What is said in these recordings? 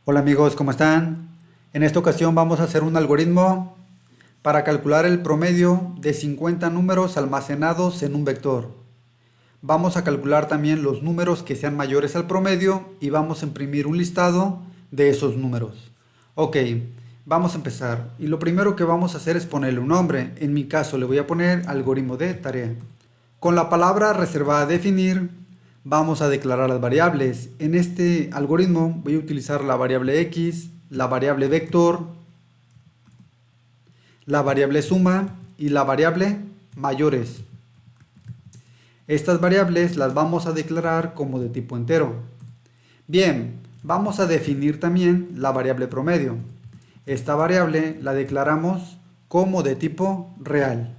Hola amigos, ¿cómo están? En esta ocasión vamos a hacer un algoritmo para calcular el promedio de 50 números almacenados en un vector. Vamos a calcular también los números que sean mayores al promedio y vamos a imprimir un listado de esos números. Ok, vamos a empezar. Y lo primero que vamos a hacer es ponerle un nombre. En mi caso le voy a poner algoritmo de tarea. Con la palabra reservada a definir, vamos a declarar las variables. En este algoritmo voy a utilizar la variable x, la variable vector, la variable suma y la variable mayores. Estas variables las vamos a declarar como de tipo entero. Bien, vamos a definir también la variable promedio. Esta variable la declaramos como de tipo real.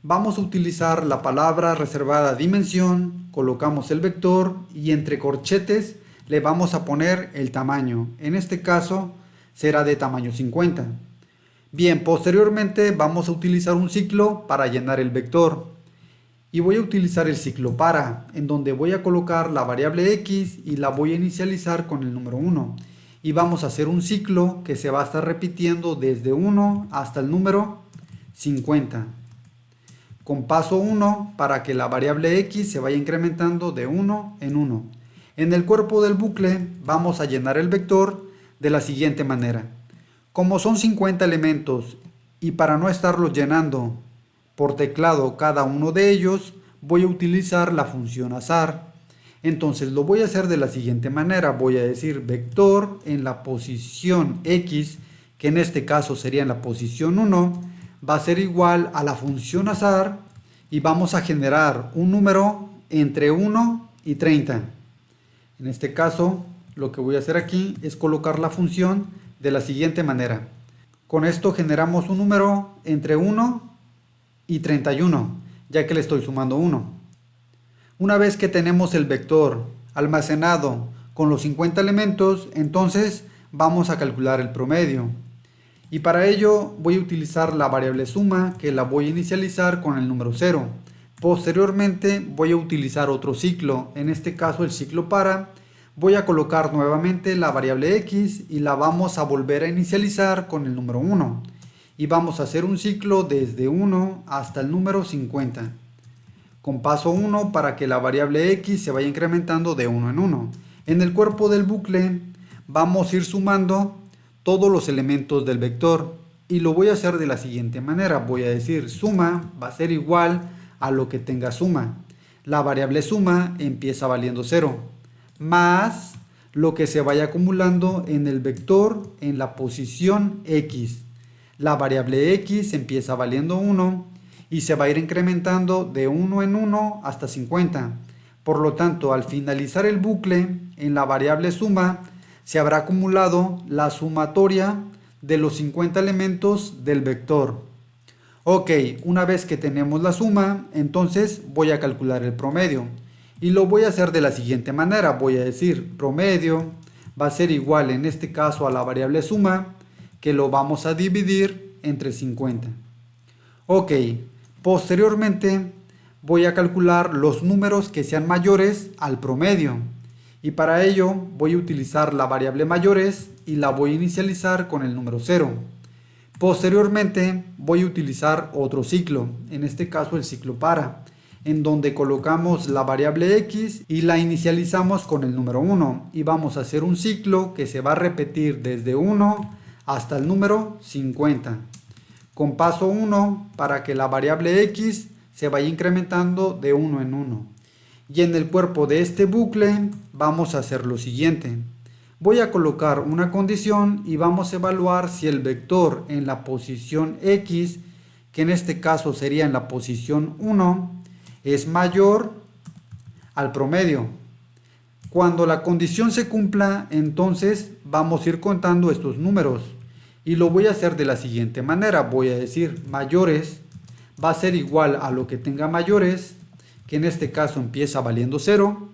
Vamos a utilizar la palabra reservada dimensión, colocamos el vector y entre corchetes le vamos a poner el tamaño. En este caso será de tamaño 50. Bien, posteriormente vamos a utilizar un ciclo para llenar el vector. Y voy a utilizar el ciclo para, en donde voy a colocar la variable x y la voy a inicializar con el número 1. Y vamos a hacer un ciclo que se va a estar repitiendo desde 1 hasta el número 50. Con paso 1 para que la variable x se vaya incrementando de 1 en 1. En el cuerpo del bucle vamos a llenar el vector de la siguiente manera. Como son 50 elementos y para no estarlos llenando por teclado cada uno de ellos, voy a utilizar la función azar. Entonces lo voy a hacer de la siguiente manera. Voy a decir vector en la posición x, que en este caso sería en la posición 1, va a ser igual a la función azar y vamos a generar un número entre 1 y 30. En este caso, lo que voy a hacer aquí es colocar la función de la siguiente manera. Con esto generamos un número entre 1 y 31, ya que le estoy sumando 1. Una vez que tenemos el vector almacenado con los 50 elementos, entonces vamos a calcular el promedio. Y para ello voy a utilizar la variable suma, que la voy a inicializar con el número 0. Posteriormente voy a utilizar otro ciclo, en este caso el ciclo para. Voy a colocar nuevamente la variable x y la vamos a volver a inicializar con el número 1. Y vamos a hacer un ciclo desde 1 hasta el número 50. Con paso 1 para que la variable x se vaya incrementando de 1 en 1. En el cuerpo del bucle vamos a ir sumando todos los elementos del vector y lo voy a hacer de la siguiente manera. Voy a decir suma va a ser igual a lo que tenga suma. La variable suma empieza valiendo 0 más lo que se vaya acumulando en el vector en la posición x. La variable x empieza valiendo 1 y se va a ir incrementando de 1 en 1 hasta 50. Por lo tanto, al finalizar el bucle, en la variable suma se habrá acumulado la sumatoria de los 50 elementos del vector. Ok, una vez que tenemos la suma, entonces voy a calcular el promedio. Y lo voy a hacer de la siguiente manera. Voy a decir promedio va a ser igual en este caso a la variable suma, que lo vamos a dividir entre 50. Ok, posteriormente voy a calcular los números que sean mayores al promedio. Y para ello voy a utilizar la variable mayores y la voy a inicializar con el número 0. Posteriormente voy a utilizar otro ciclo, en este caso el ciclo para, en donde colocamos la variable x y la inicializamos con el número 1. Y vamos a hacer un ciclo que se va a repetir desde 1 hasta el número 50. Con paso 1 para que la variable x se vaya incrementando de 1 en 1. Y en el cuerpo de este bucle vamos a hacer lo siguiente. Voy a colocar una condición y vamos a evaluar si el vector en la posición x, que en este caso sería en la posición 1, es mayor al promedio. Cuando la condición se cumpla, entonces vamos a ir contando estos números. Y lo voy a hacer de la siguiente manera. Voy a decir mayores va a ser igual a lo que tenga mayores, que en este caso empieza valiendo 0,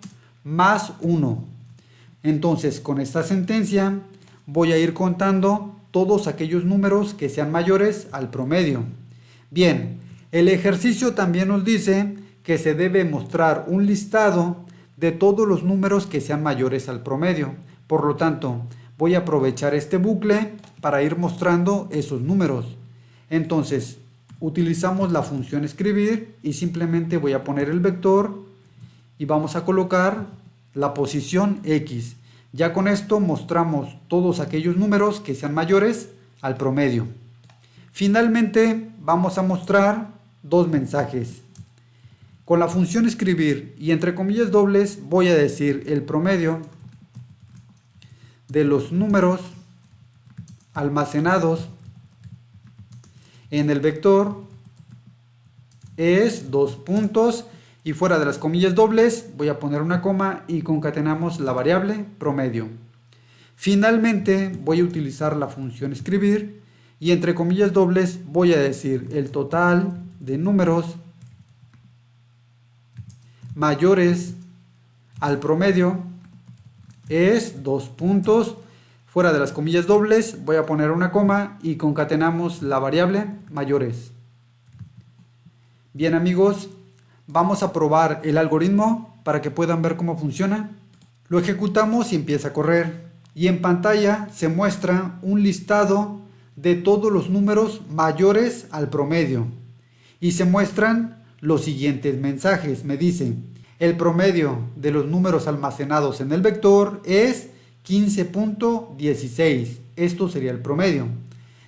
más 1. Entonces, con esta sentencia voy a ir contando todos aquellos números que sean mayores al promedio. Bien, el ejercicio también nos dice que se debe mostrar un listado de todos los números que sean mayores al promedio. Por lo tanto, Voy a aprovechar este bucle para ir mostrando esos números. Entonces, utilizamos la función escribir y simplemente voy a poner el vector y vamos a colocar la posición X. Ya con esto mostramos todos aquellos números que sean mayores al promedio. Finalmente vamos a mostrar dos mensajes. Con la función escribir y entre comillas dobles voy a decir el promedio de los números almacenados en el vector es 2 puntos y fuera de las comillas dobles voy a poner una coma y concatenamos la variable promedio. Finalmente voy a utilizar la función escribir y entre comillas dobles voy a decir el total de números mayores al promedio es 2 puntos. Fuera de las comillas dobles voy a poner una coma y concatenamos la variable mayores. Bien amigos, vamos a probar el algoritmo para que puedan ver cómo funciona. Lo ejecutamos y empieza a correr. Y en pantalla se muestra un listado de todos los números mayores al promedio. Y se muestran los siguientes mensajes. Me dice, el promedio de los números almacenados en el vector es 15.16. Esto sería el promedio.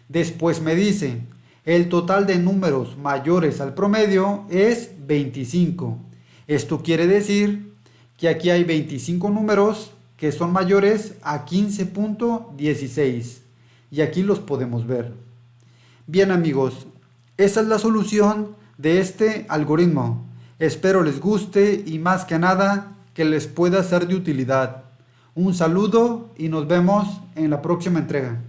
Después me dice, el total de números mayores al promedio es 25. Esto quiere decir que aquí hay 25 números que son mayores a 15.16. Y aquí los podemos ver. Bien amigos, esa es la solución de este algoritmo. Espero les guste y más que nada que les pueda ser de utilidad. Un saludo y nos vemos en la próxima entrega.